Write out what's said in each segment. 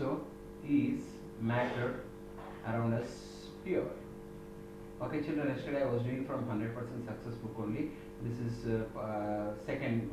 So is matter around us pure? Okay, children, yesterday I was doing from 100% success book only. This is second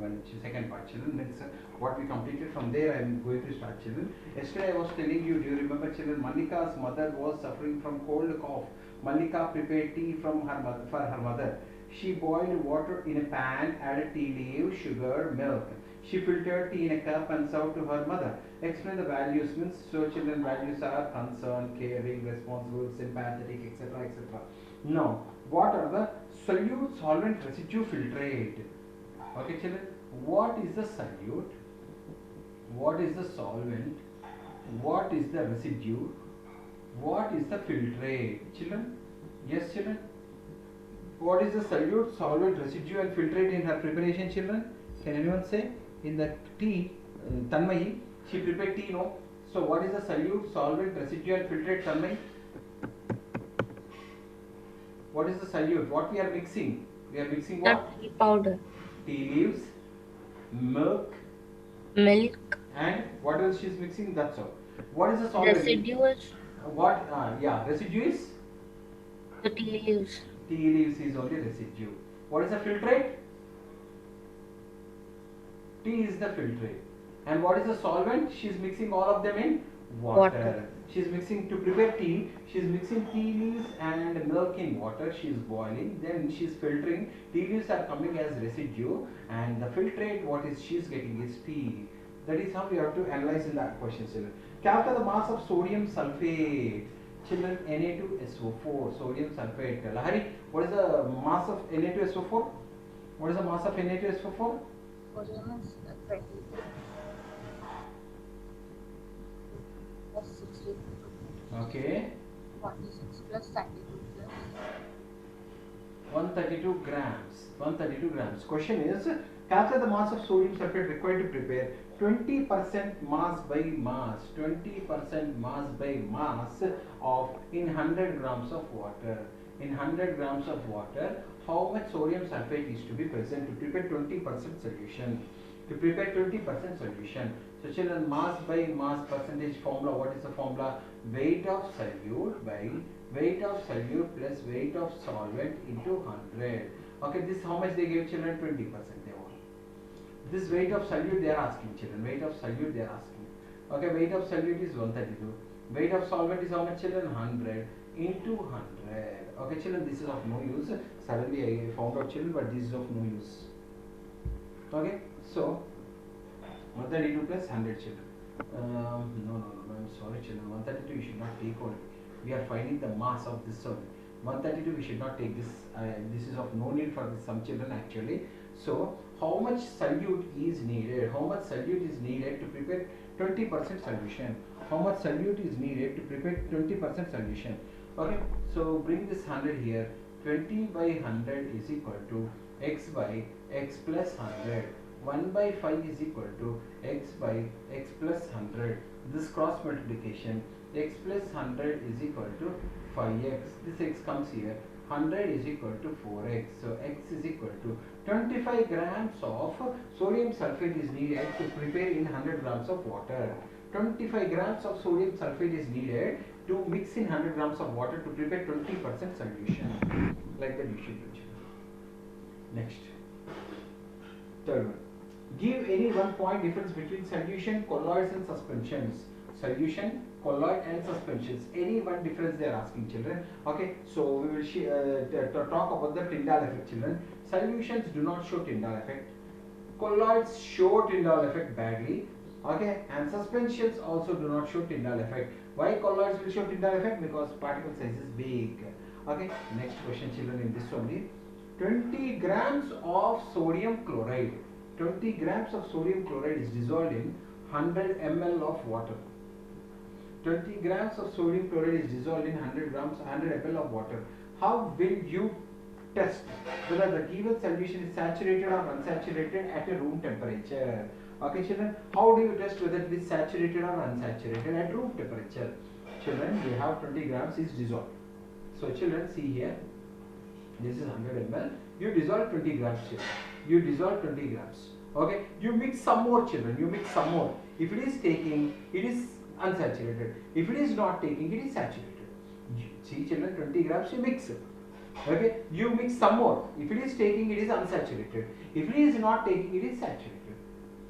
part, children. That's what we completed. From there, I am going to start, children. Yesterday I was telling you, do you remember, children? Mallika's mother was suffering from cold cough. Mallika prepared tea for her mother. She boiled water in a pan, added tea leaves, sugar, milk. She filtered tea in a cup and served to her mother. Explain the values. Means, so children, values are concern, caring, responsible, sympathetic, etc., etc. Now, what are the solute, solvent, residue, filtrate? Okay, children. What is the solute? What is the solvent? What is the residue? What is the filtrate? Children? Yes, children? What is the solute, solvent, residue and filtrate in her preparation, children? Can anyone say? In the tea, Tanmayi, she prepared tea, no? So what is the solute, solvent, residue and filtrate, Tanmayi? What is the solute? What we are mixing? We are mixing what? The tea powder, Tea leaves, milk, milk, and what else she is mixing? That's all. What is the solvent? residues, What? Yeah, residue is? the tea leaves, Tea leaves is only residue. What is the filtrate? Tea is the filtrate. And what is the solvent? She is mixing all of them in water. She is mixing to prepare tea. She is mixing tea leaves and milk in water. She is boiling. Then she is filtering. Tea leaves are coming as residue, and the filtrate what is she is getting is tea. That is how we have to analyze in that question, children. Calculate the mass of sodium sulfate. Children, Na2SO4, sodium sulfate. Lahari, what is the mass of Na2SO4? What is the mass of Na2SO4? sodium is 20 plus 60 Okay. 46 plus 32 plus 132 grams. 132 grams. Question is, calculate the mass of sodium sulfate required to prepare 20% mass by mass. 20% mass by mass of in 100 grams of water. In 100 grams of water, how much sodium sulfate is to be present to prepare 20% solution? To prepare 20% solution. So children, mass by mass percentage formula, what is the formula? Weight of solute by weight of solute plus weight of solvent into 100. Okay, this how much they gave, children? 20% they want. This weight of solute they are asking, children. Weight of solute they are asking. Okay, weight of solute is 132. Weight of solvent is how much, children? 100 into 100. Okay, children, this is of no use. Suddenly I found out, children, but this is of no use. Okay, so 132 plus 100, children. No, I'm sorry, children. 132 you should not take only. We are finding the mass of this only. 132 we should not take this. This is of no need for this, some children actually. So how much solute is needed? How much solute is needed to prepare 20% solution? How much solute is needed to prepare 20% solution? Okay, so bring this 100 here. 20 by 100 is equal to x by x plus 100. 1 by 5 is equal to x by x plus 100. This cross multiplication, x plus 100 is equal to 5x. This x comes here. 100 is equal to 4x. So x is equal to 25 grams of sodium sulfate is needed to prepare in 100 grams of water. 25 grams of sodium sulfate is needed to mix in 100 grams of water to prepare 20% solution. Like that you should do. Next. Third one. Give any 1 point difference between solution, colloids and suspensions. Solution, colloid and suspensions. Any one difference they are asking, children. Okay, so we will talk about the Tyndall effect, children. Solutions do not show Tyndall effect. Colloids show Tyndall effect badly. Okay, and suspensions also do not show Tyndall effect. Why colloids will show Tyndall effect? Because particle size is big. Okay, next question, children, in this only. 20 grams of sodium chloride. 20 grams of sodium chloride is dissolved in 100 ml of water. 20 grams of sodium chloride is dissolved in 100 ml of water. How will you test whether the given solution is saturated or unsaturated at a room temperature? Okay, children, how do you test whether it is saturated or unsaturated at room temperature? Children, we have 20 grams is dissolved. So children, see here, this is 100 ml. You dissolve 20 grams, children. You dissolve 20 grams. Okay, you mix some more, children. You mix some more. If it is taking, it is unsaturated. If it is not taking, it is saturated. See children, 20 grams you mix it. Okay, you mix some more. If it is taking, it is unsaturated. If it is not taking, it is saturated.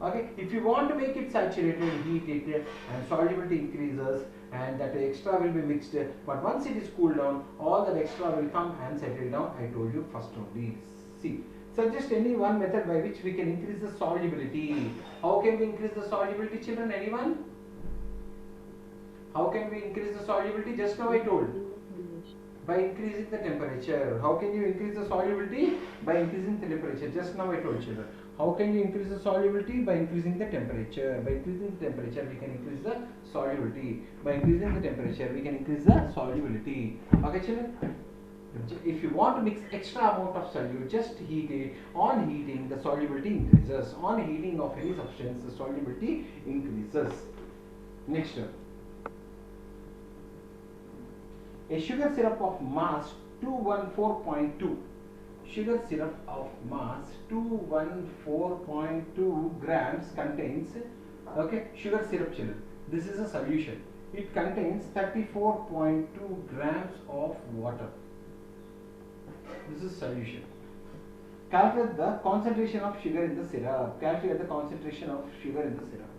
Okay, if you want to make it saturated, heat it and solubility increases and that extra will be mixed. But once it is cooled down, all that extra will come and settle down. I told you first only. See, suggest any one method by which we can increase the solubility. How can we increase the solubility, children? Anyone? How can we increase the solubility? Just now I told. By increasing the temperature. How can you increase the solubility? By increasing the temperature. Just now I told children. How can you increase the solubility? By increasing the temperature. By increasing the temperature, we can increase the solubility. By increasing the temperature, we can increase the solubility. Okay, children? If you want to mix extra amount of solute, just heat it. On heating, the solubility increases. On heating of any substance, the solubility increases. Next one. A sugar syrup of mass 214.2. Sugar syrup of mass 214.2 grams contains, okay, sugar syrup children. This is a solution. It contains 34.2 grams of water. This is solution. Calculate the concentration of sugar in the syrup. Calculate the concentration of sugar in the syrup.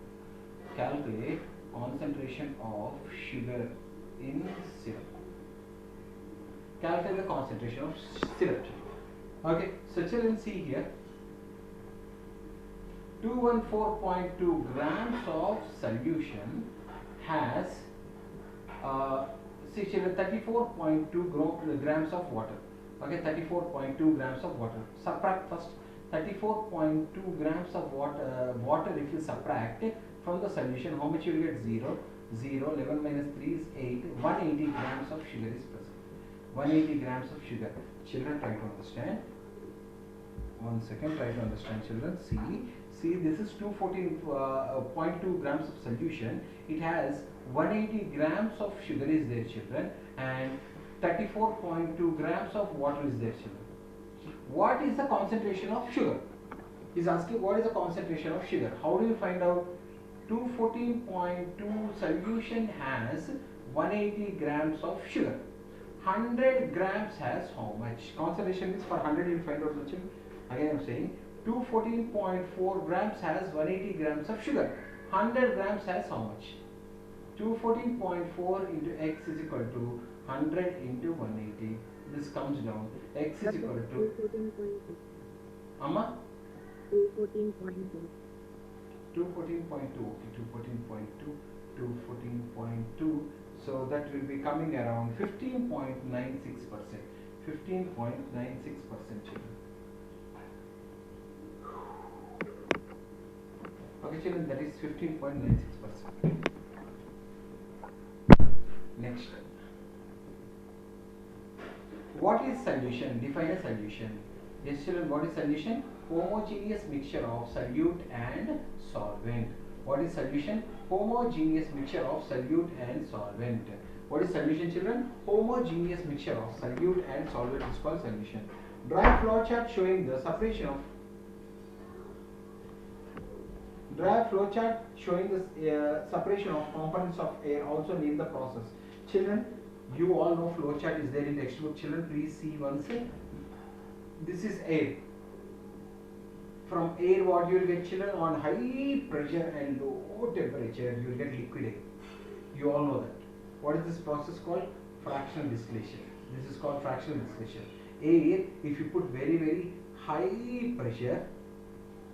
Calculate concentration of sugar in syrup. Calculate the concentration of syrup. Okay, so children, see here, 214.2 grams of solution has see children, 34.2 grams of water. Okay, 34.2 grams of water. Subtract first 34.2 grams of water if you subtract from the solution, how much you will get? 0. 0, 11 minus 3 is 8. 180 grams of sugar is present. 180 grams of sugar. Children, try to understand. 1 second, try to understand, children. See, this is 214.2 grams of solution. It has 180 grams of sugar is there, children, and 34.2 grams of water is there, children. What is the concentration of sugar? He's asking what is the concentration of sugar. How do you find out? 214.2 solution has 180 grams of sugar. 100 grams has how much? Concentration is for 100 you will find out, children. Again I am saying 214.4 grams has 180 grams of sugar. 100 grams has how much? 214.4 into x is equal to 100 into 180. This comes down. X is equal to 214.2. Amma? 214.2. 214.2. Okay, 214.2. 214.2. So that will be coming around 15.96%. 15.96%, children. Okay, children, that is 15.96%. Next. What is solution? Define a solution. Yes, children, what is solution? Homogeneous mixture of solute and solvent. What is solution? Homogeneous mixture of solute and solvent. What is solution, children? Homogeneous mixture of solute and solvent is called solution. Draw a flowchart showing the separation of separation of components of air. Also name the process. Children, you all know flowchart is there in textbook. Children, please see once. This is air. From air, what you will get, children? On high pressure and low temperature, you will get liquid air. You all know that. What is this process called? Fractional distillation. This is called fractional distillation. Air, if you put very, very high pressure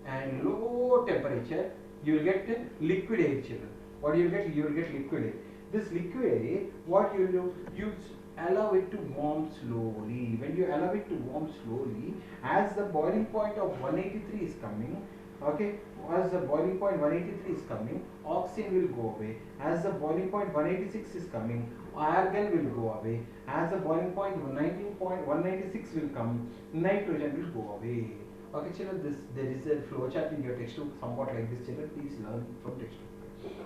and low temperature, you will get liquid air, children. What do you get? You will get liquid air. This liquid air, what you do? You allow it to warm slowly. When you allow it to warm slowly, as the boiling point of 183 is coming, okay, as the boiling point 183 is coming, oxygen will go away. As the boiling point 186 is coming, argon will go away. As the boiling point 196 will come, nitrogen will go away. Okay, children, there is a flowchart in your textbook, somewhat like this, children. Please learn from textbook.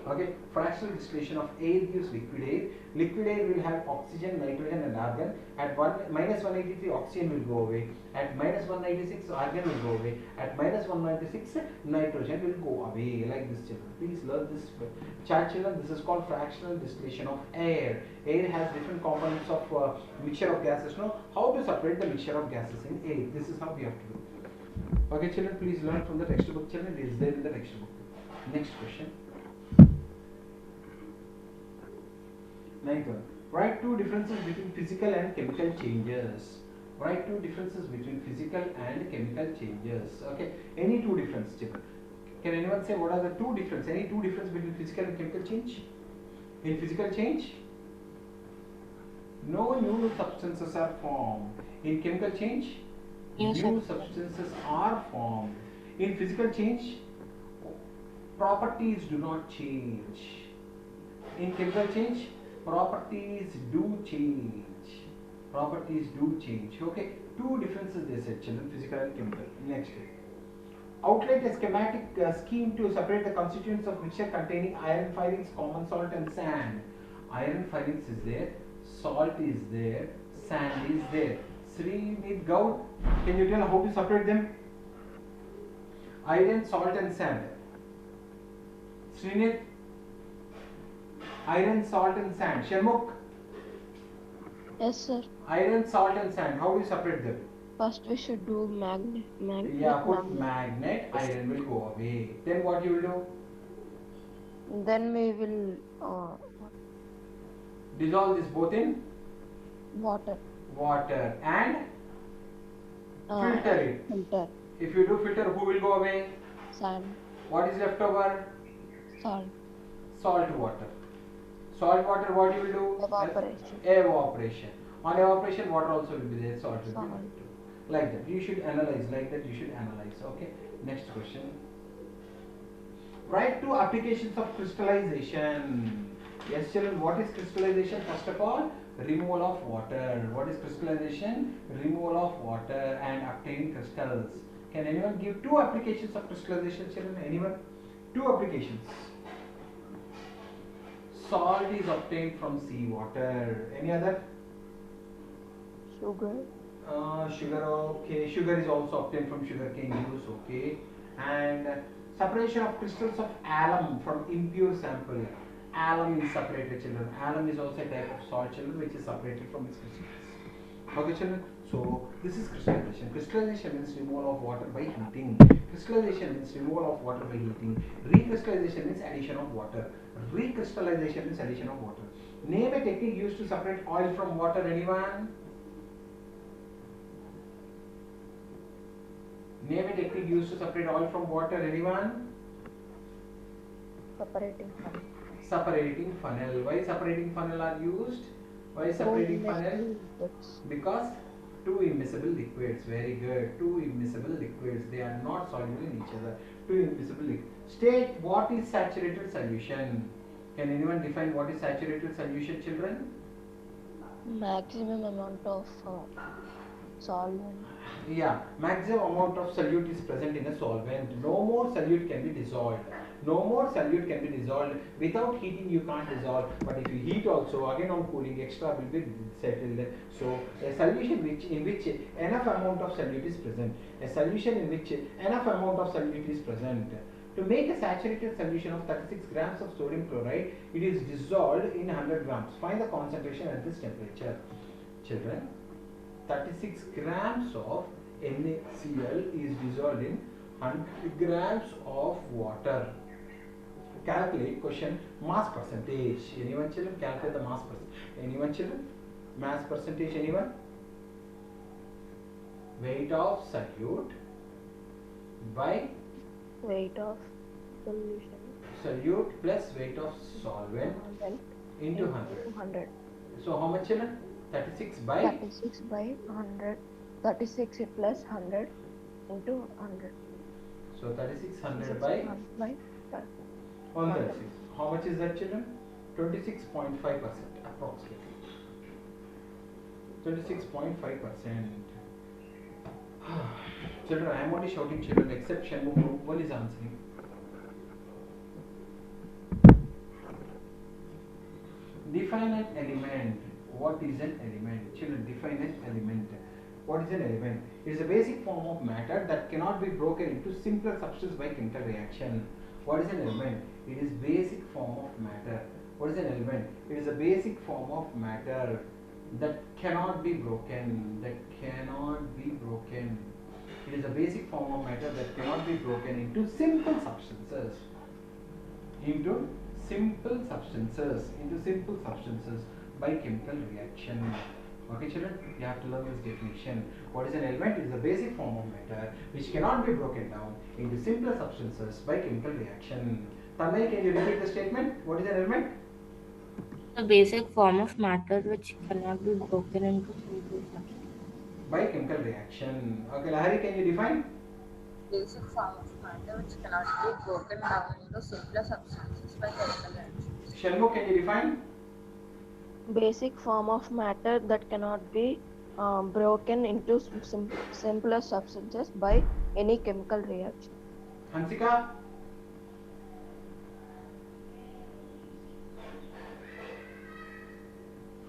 Okay, fractional distillation of air gives liquid air. Liquid air will have oxygen, nitrogen, and argon. At minus 183, oxygen will go away. At minus 196, argon will go away. At minus 196, nitrogen will go away. Like this, children. Please learn this chart, children. This is called fractional distillation of air. Air has different components of mixture of gases. Now, how to separate the mixture of gases in air? This is how we have to do. Okay, children. Please learn from the textbook, children. It is there in the textbook. Next question. Ninth one. Write two differences between physical and chemical changes. Write two differences between physical and chemical changes. Okay. Any two differences, children. Can anyone say what are the two differences? Any two differences between physical and chemical change? In physical change, no new substances are formed. In chemical change, New new substances are formed. In physical change, properties do not change. In chemical change, properties do change. Properties do change. Okay, two differences they said, children, physical and chemical. Next. Outline a schematic scheme to separate the constituents of mixture containing iron filings, common salt, and sand. Iron filings is there, salt is there, sand is there. Srinit Gaur, can you tell how to separate them? Iron, salt, and sand. Srinit, iron, salt, and sand. Sharmukh, Yes, sir. iron, salt, and sand. How do you separate them? First we should do magnet. Yeah, put magnet, iron will go away. Then what you will do? Then we will Dissolve this both in water. water and filter it. Filter. If you do filter, who will go away? Sand. What is left over? Salt. Salt water. Salt water, what you will do? Evaporation. Evaporation. On evaporation, water also will be there, salt will Salt. be there. Like that. You should analyze, like that you should analyze. Okay. Next question. Write two applications of crystallization. Yes, children, what is crystallization? First of all, removal of water. What is crystallization? Removal of water and obtaining crystals. Can anyone give two applications of crystallization, children? Anyone? Two applications. Salt is obtained from seawater. Any other? Sugar. Sugar, okay. Sugar is also obtained from sugarcane juice, okay. And separation of crystals of alum from impure sample. Alum is separated, children. Alum is also a type of salt, children, which is separated from its crystals. Okay, children. So this is crystallization. Crystallization means removal of water by heating. Crystallization means removal of water by heating. Recrystallization means addition of water. Recrystallization means addition of water. Name a technique used to separate oil from water. Anyone? Name a technique used to separate oil from water. Anyone? Separating funnel. Separating funnel. Why separating funnel are used? Why separating funnel? Because two immiscible liquids. Very good. Two immiscible liquids. They are not soluble in each other. Two immiscible liquids. State what is saturated solution. Can anyone define what is saturated solution, children? Maximum amount of solvent. Yeah, maximum amount of solute is present in a solvent. No more solute can be dissolved. No more solute can be dissolved. Without heating, you can't dissolve. But if you heat also, again on cooling, extra will be settled. So, a solution in which enough amount of solute is present. A solution in which enough amount of solute is present. To make a saturated solution of 36 grams of sodium chloride, it is dissolved in 100 grams. Find the concentration at this temperature. Children, 36 grams of NaCl is dissolved in 100 grams of water. Calculate question mass percentage. Anyone, children? Calculate the mass percentage. Anyone, children? Mass percentage, anyone? Weight of solute by Weight of solution. solute plus weight of solvent into 100. 200. So how much, children? 36 by 36 by 100. 36 plus 100 into 100. so 3600 by 136. How much is that, children? 26.5% approximately. 26.5%. Children, I am only shouting, children, except Shanmugh group 1 is answering. define an element. What is an element? Children, define an element. What is an element? It is a basic form of matter that cannot be broken into simpler substance by chemical reaction. What is an element? It is basic form of matter. What is an element? It is a basic form of matter that cannot be broken. That cannot be broken. It is a basic form of matter that cannot be broken into simple substances. Into simple substances by chemical reaction. Okay, children, you have to learn this definition. What is an element? It is a basic form of matter which cannot be broken down into simpler substances by chemical reaction. Tanmay, can you repeat the statement? What is an element? The basic form of matter which cannot be broken into simple substances. By chemical reaction. Okay, Lahari, can you define? Basic form of matter which cannot be broken down into simpler substances by chemical reactions. Shalmo, can you define? Basic form of matter that cannot be broken into simpler substances by any chemical reaction. Hansika?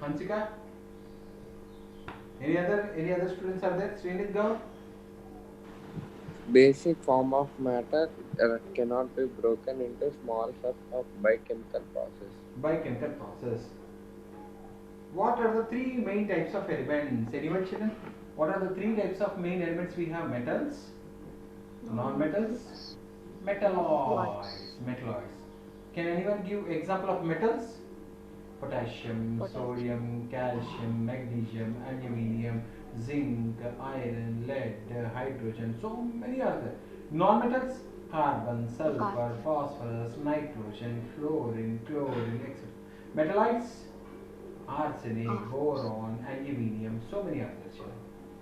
Hansika? Any other students are there? Srinit Gaur? Basic form of matter cannot be broken into small steps by chemical process. By chemical process. What are the three main types of elements? Anyone, children? What are the three types of main elements we have? Metals, non-metals, metalloids. Can anyone give example of metals? Potassium, sodium, calcium, magnesium, aluminium, zinc, iron, lead, hydrogen, so many other. Non-metals, carbon, sulfur, phosphorus, nitrogen, fluorine, chlorine, etc. Metalloids, arsenic, boron, aluminium, so many others.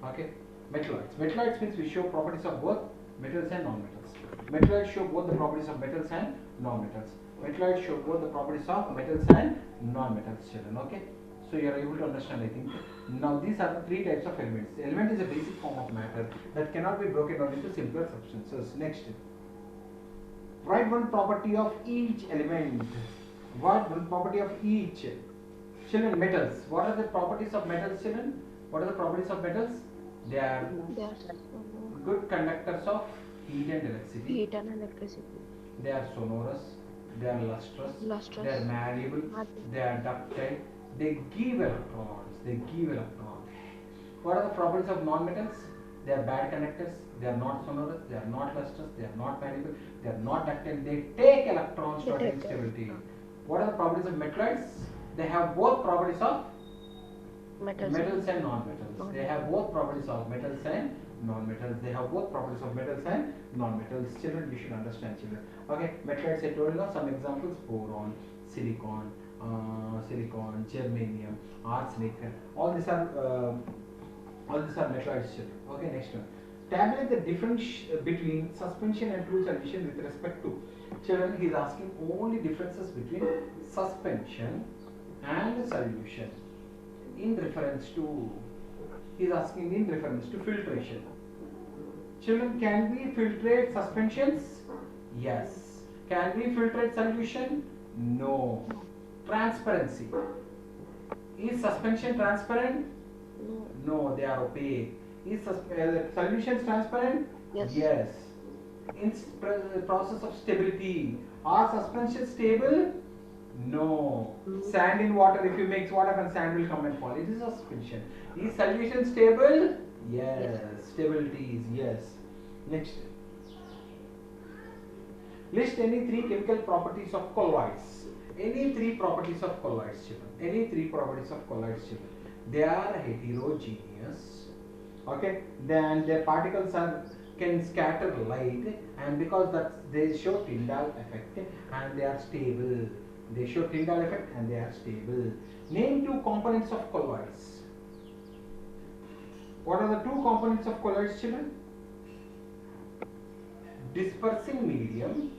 Okay, metalloids. Metalloids means we show properties of both metals and non-metals. Metalloids show both the properties of metals and non-metals. Metalloids show both the properties of metals and non-metals, children. Okay, so you are able to understand, I think. Now these are the three types of elements. The element is a basic form of matter that cannot be broken down into simpler substances. Next, write one property of each element. What one property of each? Children, metals. What are the properties of metals, children? What are the properties of metals? They are good conductors of heat and electricity. Heat and electricity. They are sonorous. They are lustrous. They are malleable. They are ductile. They give electrons. What are the properties of non-metals? They are bad conductors. They are not sonorous. They are not lustrous. They are not malleable. They are not ductile. They take electrons to attain stability. What are the properties of metalloids? They have both properties of metals and non-metals. They have both properties of metals and non-metals. They have both properties of metals and non-metals. Children, you should understand, children. Okay, metalloids I told you now. Some examples: boron, silicon, germanium, arsenic. All these are metalloids, children. Okay, next one. Tabulate the difference between suspension and true solution with respect to. Children, he is asking only differences between suspension and solution in reference to. He is asking in reference to filtration. Children, can we filtrate suspensions? Yes. Can we filtrate solution? No. Transparency. Is suspension transparent? No, they are opaque. Is solutions transparent? Yes. Yes. In process of stability, are suspensions stable? No. Sand in water, if you mix, what happens? Sand will come and fall. It is a suspension. Is solution stable? Yes. Stability is yes. Next. List any three chemical properties of colloids. Any three properties of colloids, children. Any three properties of colloids, children. They are heterogeneous. Okay. Then their particles can scatter light, and because that they show Tyndall effect and they are stable. They show Tyndall effect and they are stable. Name two components of colloids. What are the two components of colloids, children? Dispersing medium.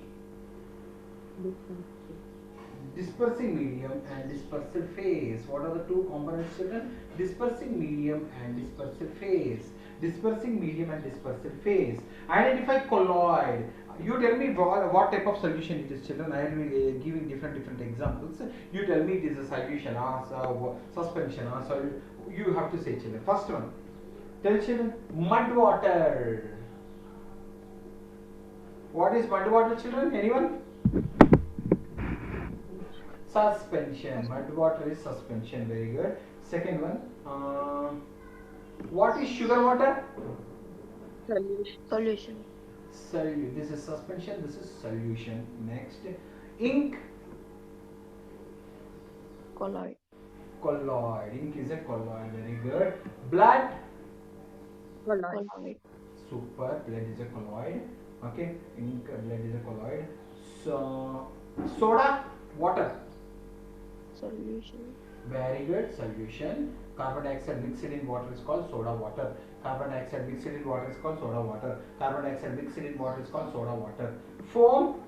Dispersing medium and dispersal phase. What are the two components, children? Dispersing medium and dispersal phase. Dispersing medium and dispersal phase. Identify colloid. You tell me what type of solution it is, children. I will be giving different examples. You tell me it is a solution or suspension or solid. You have to say, children. First one. Tell children, mud water. What is mud water, children? Anyone? Suspension. Mud water is suspension. Very good. Second one. What is sugar water? Solution. This is suspension. This is solution. Next, ink. Colloid. Colloid. Ink is a colloid. Very good. Blood. Colloid. Colloid. Super. Blood is a colloid. Okay. Ink. Blood is a colloid. So, soda. Water. Solution. Very good. Solution. Carbon dioxide mixed in water is called soda water. Carbon dioxide mixed in water is called soda water. Carbon dioxide mixed in water is called soda water. Foam.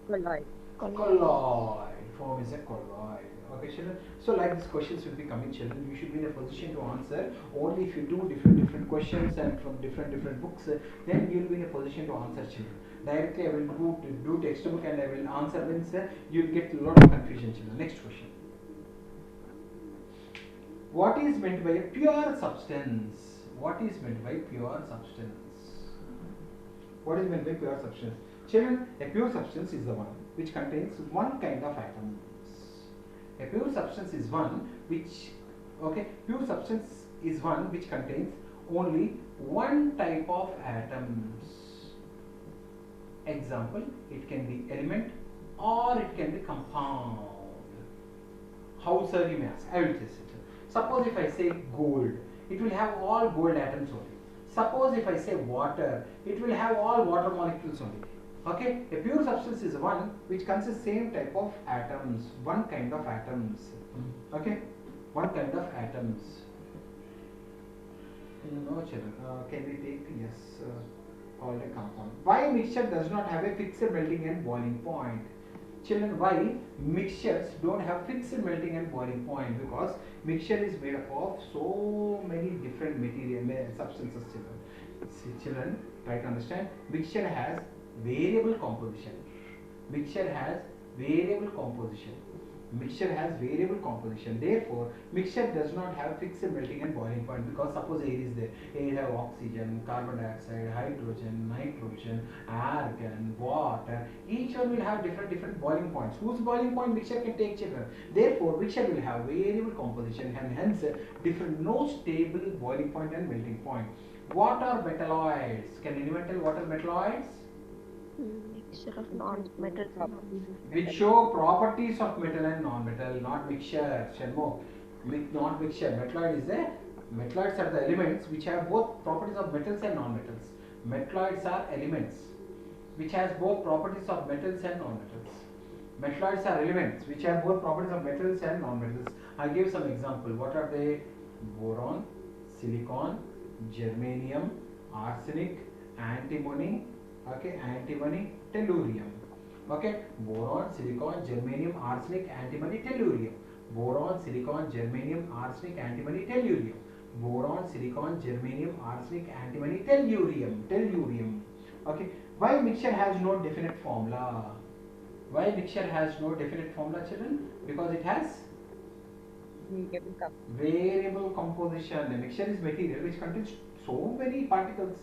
Colloid. Colloid. Foam is a colloid. Okay, children. So, like these questions will be coming, children. You should be in a position to answer only if you do different questions and from different books. Then you will be in a position to answer, children. Directly, I will do textbook and I will answer. Means you will get a lot of confusion, children. Next question. What is meant by a pure substance? What is meant by pure substance? What is meant by pure substance? Children, a pure substance is the one which contains one kind of atoms. A pure substance is one which, pure substance is one which contains only one type of atoms. Example, it can be element or it can be compound. How, sir, you may ask? I will tell you. Suppose if I say gold, it will have all gold atoms only. Suppose if I say water, it will have all water molecules only. Okay, a pure substance is one which consists same type of atoms, one kind of atoms. Okay, one kind of atoms. No, children. Can we take called a compound? Why mixture does not have a fixed melting and boiling point? Children, why mixtures don't have fixed melting and boiling point? Because mixture is made up of so many different substances, children. See, children, try to understand. Mixture has variable composition. Mixture has variable composition. Mixture has variable composition. Therefore, mixture does not have fixed melting and boiling point, because suppose air is there. Air have oxygen, carbon dioxide, hydrogen, nitrogen, argon, water. Each one will have different boiling points. Whose boiling point mixture can take, children? Therefore, mixture will have variable composition and hence no stable boiling point and melting point. What are metalloids? Can anyone tell what are metalloids? Mixture of non-metal. Which show properties of metal and non-metal, not mixture. Shenmo, not mixture. Metalloids are the elements which have both properties of metals and non-metals. Metalloids are elements which has both properties of metals and non-metals. Metalloids are elements which have both properties of metals and non-metals. I give some example. What are they? Boron, silicon, germanium, arsenic, antimony. Okay, antimony, tellurium. Okay, boron, silicon, germanium, arsenic, antimony, tellurium. Boron, silicon, germanium, arsenic, antimony, tellurium. Boron, silicon, germanium, arsenic, antimony, tellurium. Okay, why mixture has no definite formula? Why mixture has no definite formula, children? Because it has variable composition. A mixture is material which contains so many particles,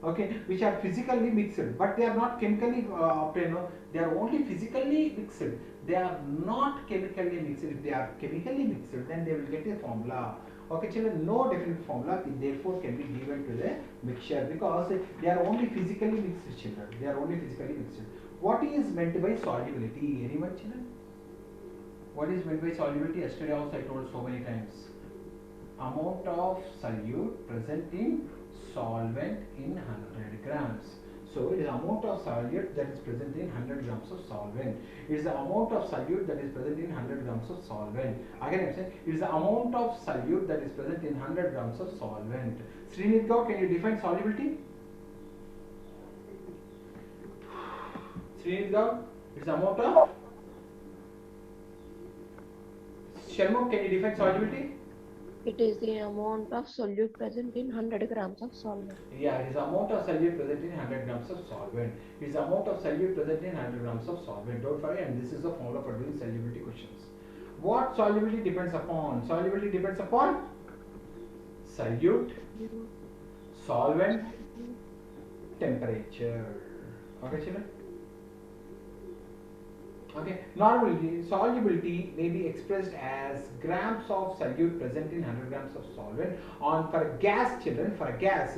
okay, which are physically mixed, but they are not chemically obtained. They are only physically mixed. They are not chemically mixed. If they are chemically mixed, then they will get a formula. Okay, children, no definite formula therefore can be given to the mixture, because they are only physically mixed, children. They are only physically mixed. What is meant by solubility? Anyone, children? What is meant by solubility? Yesterday also I told so many times. Amount of solute present in solvent in 100 grams. So it is the amount of solute that is present in 100 grams of solvent. It is the amount of solute that is present in 100 grams of solvent. Again I am saying, it is the amount of solute that is present in 100 grams of solvent. Srinidh Gaur, can you define solubility? Srinidh Gaur, it is the amount of... Sharma, can you define solubility? It is the amount of solute present in 100 grams of solvent. Yeah, it is amount of solute present in 100 grams of solvent. It is amount of solute present in 100 grams of solvent. Don't forget, and this is the formula for doing solubility questions. What solubility depends upon? Solubility depends upon solute, solvent, temperature. Okay, children? Okay, normally solubility may be expressed as grams of solute present in 100 grams of solvent. On for a gas, children, for a gas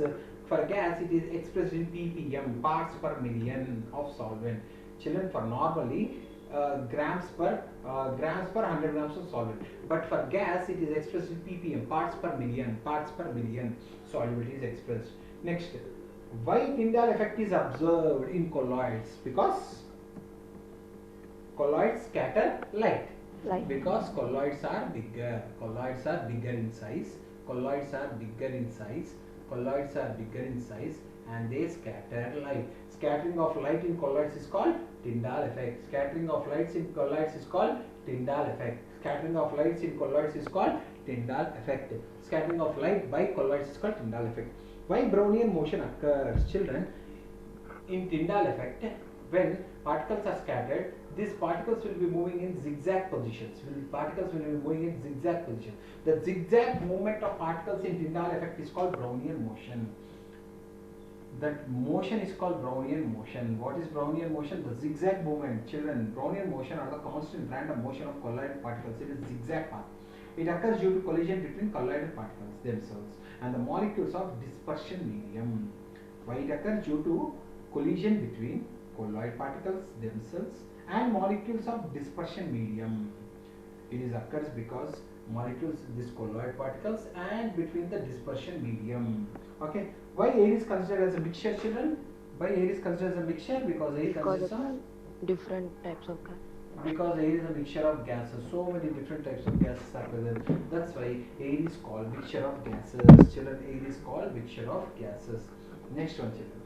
it is expressed in ppm, parts per million of solvent. Children, for normally grams per 100 grams of solvent, but for gas it is expressed in ppm, parts per million solubility is expressed. Next, why Tyndall effect is observed in colloids? Because colloids scatter light. Light. Because colloids are bigger. Colloids are bigger in size. Colloids are bigger in size. Colloids are bigger in size, and they scatter light. Scattering of light in colloids is called Tyndall effect. Scattering of lights in colloids is called Tyndall effect. Scattering of lights in colloids is called Tyndall effect. Scattering of light by colloids is called Tyndall effect. Why Brownian motion occurs? Children, in Tyndall effect, when particles are scattered, these particles will be moving in zigzag positions. Particles will be moving in zigzag position. The zigzag movement of particles in Tyndall effect is called Brownian motion. That motion is called Brownian motion. What is Brownian motion? The zigzag movement. Children, Brownian motion are the constant random motion of colloidal particles. It is zigzag path. It occurs due to collision between colloidal particles themselves and the molecules of dispersion medium. Why it occurs? Due to collision between colloid particles themselves and molecules of dispersion medium. It is occurs because molecules, these colloid particles, and between the dispersion medium. Okay. Why air is considered as a mixture, children? Why air is considered as a mixture? Because air consists of different types of gas. because air is a mixture of gases. So many different types of gases are present. That's why air is called mixture of gases. Children, air is called mixture of gases. Next one, children.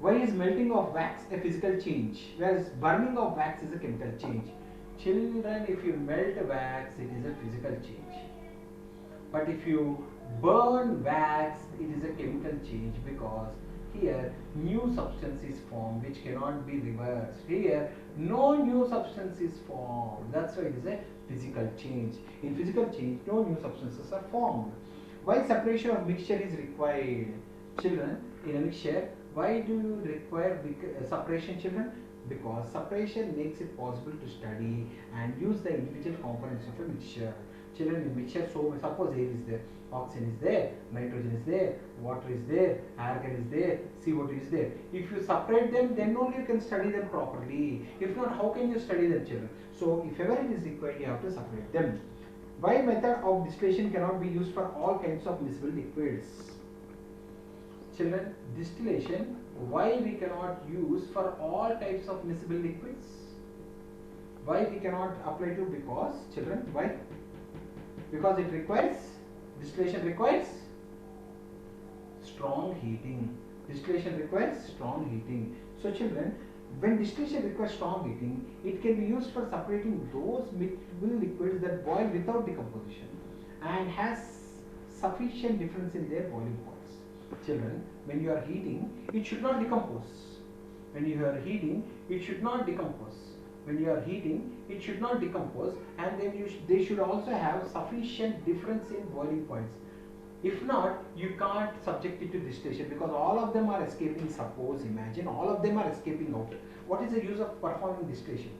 Why is melting of wax a physical change, whereas burning of wax is a chemical change? Children, if you melt wax, it is a physical change. But if you burn wax, it is a chemical change, because here new substance is formed which cannot be reversed. Here no new substance is formed. That's why it is a physical change. In physical change, no new substances are formed. Why separation of mixture is required? Children, in a mixture, why do you require separation, children? Because separation makes it possible to study and use the individual components of a mixture. Children, in mixture, so suppose air is there, oxygen is there, nitrogen is there, water is there, argon is there, CO2 is there. If you separate them, then only you can study them properly. If not, how can you study them, children? So if ever it is required, you have to separate them. Why method of distillation cannot be used for all kinds of miscible liquids? Children, distillation, why we cannot use for all types of miscible liquids? Why we cannot apply to? Because, children, why? Because it requires, distillation requires strong heating. Distillation requires strong heating. So children, when distillation requires strong heating, it can be used for separating those miscible liquids that boil without decomposition and has sufficient difference in their boiling points. Children, when you are heating, it should not decompose. When you are heating, it should not decompose. When you are heating, it should not decompose, and then they should also have sufficient difference in boiling points. If not, you can't subject it to distillation, because all of them are escaping. Suppose, imagine all of them are escaping out. What is the use of performing distillation?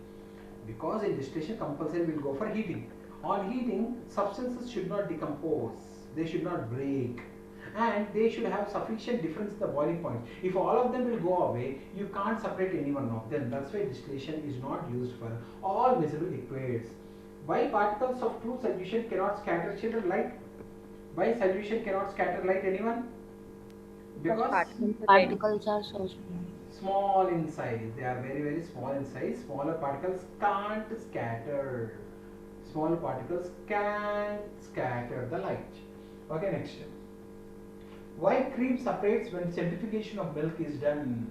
Because in distillation compulsory will go for heating. On heating, substances should not decompose, they should not break, and they should have sufficient difference in the boiling point. If all of them will go away, you can't separate any one of them. That's why distillation is not used for all miscible liquids. Why particles of true solution cannot scatter, children, light? Why solution cannot scatter light, anyone? Because Particles are so small in size. They are very, very small in size. Smaller particles can't scatter. Smaller particles can't scatter the light. Okay, next. Why cream separates when centrifugation of milk is done?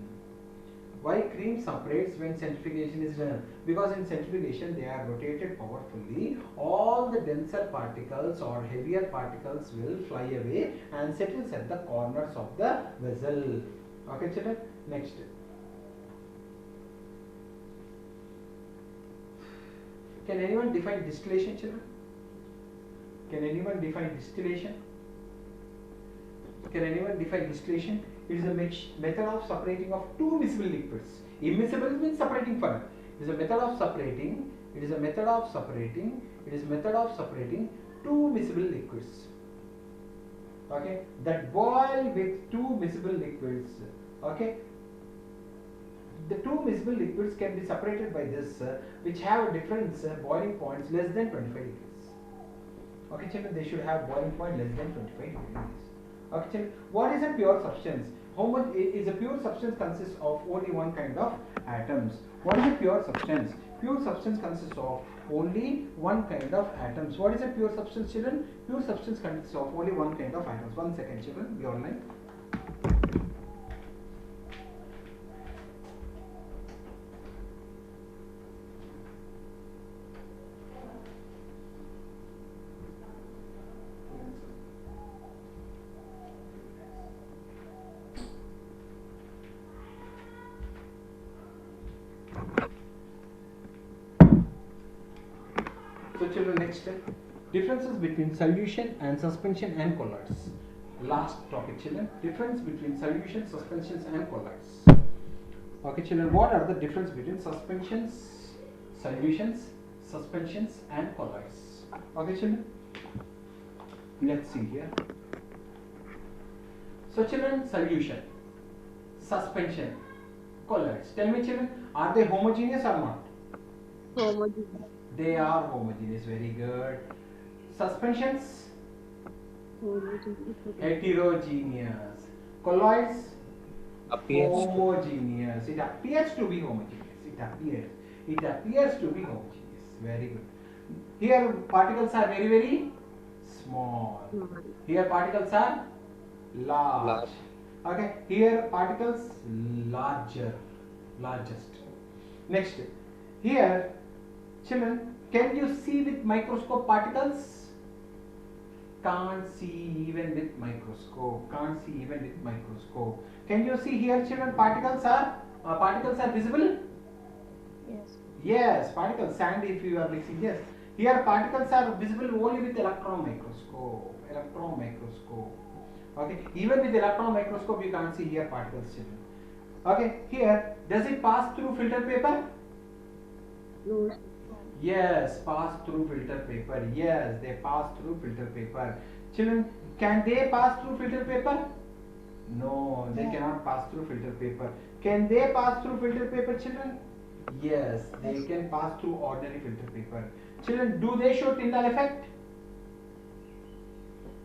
Why cream separates when centrifugation is done? Because in centrifugation they are rotated powerfully. All the denser particles or heavier particles will fly away and settles at the corners of the vessel. Okay, children. Next. Can anyone define distillation, children? Can anyone define distillation? Can anyone define distillation? It is a method of separating of two miscible liquids. Immiscible means separating further. It is a method of separating. It is a method of separating. It is a method of separating two miscible liquids. Okay, that boil with two miscible liquids. Okay, the two miscible liquids can be separated by this, which have a difference boiling points less than 25 degrees. Okay, children, they should have boiling point less than 25 degrees. Okay, children, what is a pure substance? Is a pure substance consists of only one kind of atoms. What is a pure substance? Pure substance consists of only one kind of atoms. What is a pure substance, children? Pure substance consists of only one kind of atoms. 1 second, children, be online. So children, next step, differences between solution and suspension and colloids. Last topic, children, difference between solution, suspensions and colloids. Okay, children, what are the difference between suspensions, solutions, suspensions and colloids? Okay, children, let's see here. So children, solution, suspension, colloids. Tell me, children, are they homogeneous or not? Homogeneous. They are homogeneous. Very good. Suspensions, heterogeneous. Colloids, Appears to. homogeneous. It appears to be homogeneous. It appears to be homogeneous. Very good. Here particles are very, very small. Here particles are large. Large. Okay. Here particles largest. Next. Here, children, can you see with microscope particles? Can't see even with microscope. Can't see even with microscope. Can you see here, children? Particles are visible. Yes. Yes, particles. Sand, if you are mixing, yes. Here particles are visible only with electron microscope. Electron microscope. Okay. Even with electron microscope, you can't see here particles, children. Okay. Here, does it pass through filter paper? No. Yes, pass through filter paper. Yes, they pass through filter paper. Children, can they pass through filter paper? No, they cannot pass through filter paper. Can they pass through filter paper, children? Yes, they can pass through ordinary filter paper. Children, do they show Tyndall effect?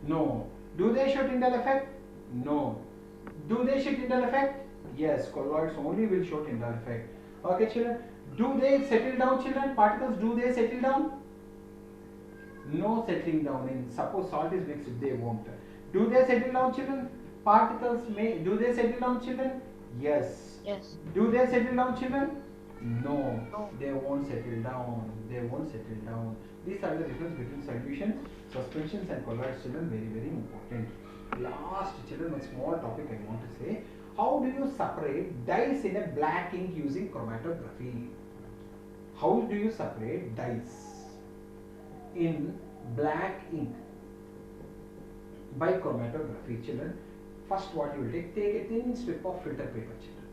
No. Do they show Tyndall effect? No. Do they show Tyndall effect? Yes, colloids only will show Tyndall effect. Okay, children. Do they settle down, children? Particles, do they settle down? No settling down. In suppose salt is mixed, they won't. Do they settle down, children? Particles may. Do they settle down, children? Yes. Yes. Do they settle down, children? No. No. They won't settle down. They won't settle down. These are the difference between solutions, suspensions, and colloids, children. Very, very important. Last, children, one small topic I want to say. How do you separate dyes in a black ink using chromatography? How do you separate dyes in black ink by chromatography, children? First, what you will take a thin strip of filter paper, children.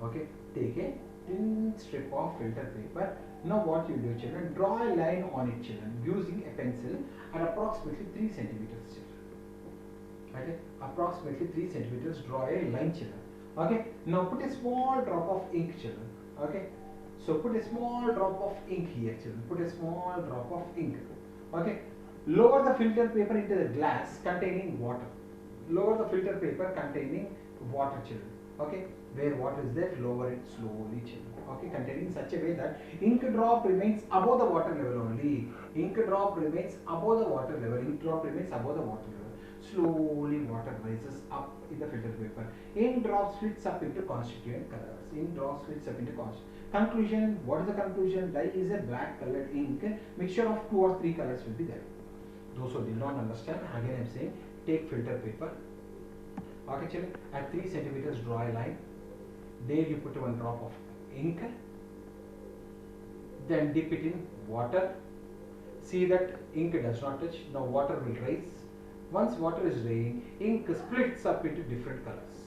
Okay, take a thin strip of filter paper. Now, what you do, children? Draw a line on it, children, using a pencil at approximately 3 centimeters, children. Okay, approximately 3 centimeters. Draw a line, children. Okay, now put a small drop of ink, children. Okay, so put a small drop of ink here, children. Put a small drop of ink. Okay, lower the filter paper into the glass containing water. Lower the filter paper containing water, children. Okay, where water is there, lower it slowly, children. Okay, containing such a way that ink drop remains above the water level only. Ink drop remains above the water level. Ink drop remains above the water level. slowly water rises up in the filter paper. Ink drop splits up into constituent colors. Ink drop splits up into conclusion. What is the conclusion? Dye is a black colored ink. Mixture of 2 or 3 colors will be there. Those who did not understand, again I am saying, take filter paper. Okay, children, at 3 centimeters draw a line. There you put 1 drop of ink. Then dip it in water. See that ink does not touch. Now water will rise. Once water is rising, ink splits up into different colors.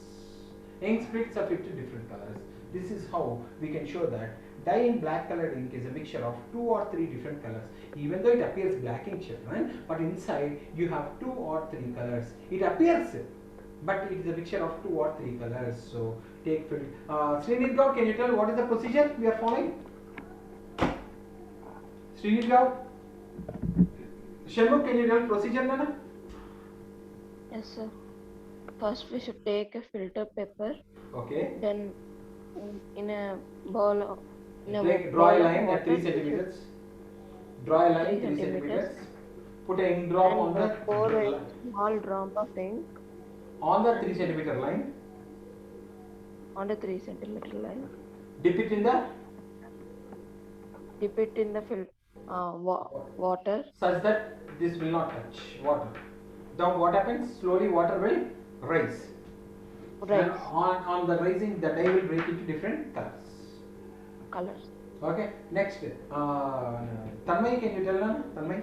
Ink splits up into different colors. This is how we can show that dye in black colored ink is a mixture of 2 or 3 different colors. Even though it appears black in children, but inside you have 2 or 3 colors. It appears, but it is a mixture of 2 or 3 colors. So take filter. Srinidhi Gaur, can you tell what is the procedure we are following? Srinidhi Gaur? Shanmugh, can you tell procedure, Nana? Yes, sir. First, we should take a filter paper. Okay. Then, in a bowl of Draw a line at 3 water, centimeters. Draw a line 3 3 centimeters. centimeters. Put a ink drop on and the pour a small drop of ink on the 3 centimeter line. on the 3 centimeter line. Dip it in the Dip it in the water. such that this will not touch water. Now what happens? Slowly water will rise. Right. And on the rising, the dye will break into different Colors. Okay. Next, Tanmay, can you tell Nana? Tanmay?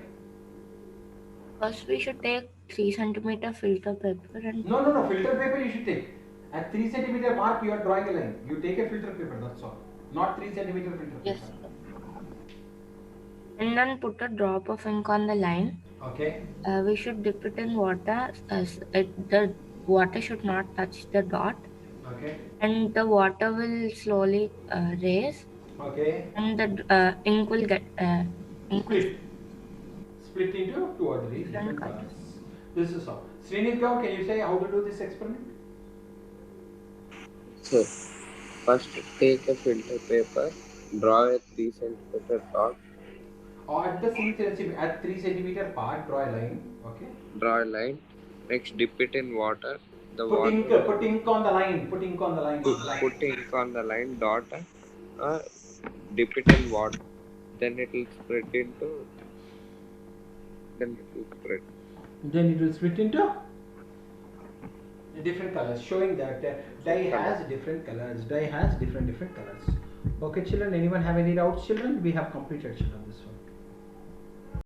First, we should take 3 centimeter filter paper and No. Filter paper you should take. At 3 centimeter mark, you are drawing a line. You take a filter paper. That's all. Not 3 centimeter filter paper. yes, and then put a drop of ink on the line. Okay. We should dip it in water. The water should not touch the dot, Okay. and the water will slowly raise, Okay. and the ink will get Split into 2 or 3 different colors. This is how. Srinidhi Gaur, can you say how to do this experiment? So, first take a filter paper, draw a 3 centimeter dot, Or at the 3 centimeter part, draw a line. Okay. draw a line. Next, dip it in water. The Put water. ink on the line. Put ink on the line. Put ink on the line. Dot. Dip it in water. Then it will spread into. Then it will spread. Then it will split into different colors, showing that dye has different colors. Dye has different colors. Okay, children. Anyone have any doubts, children? We have completed, children, this one.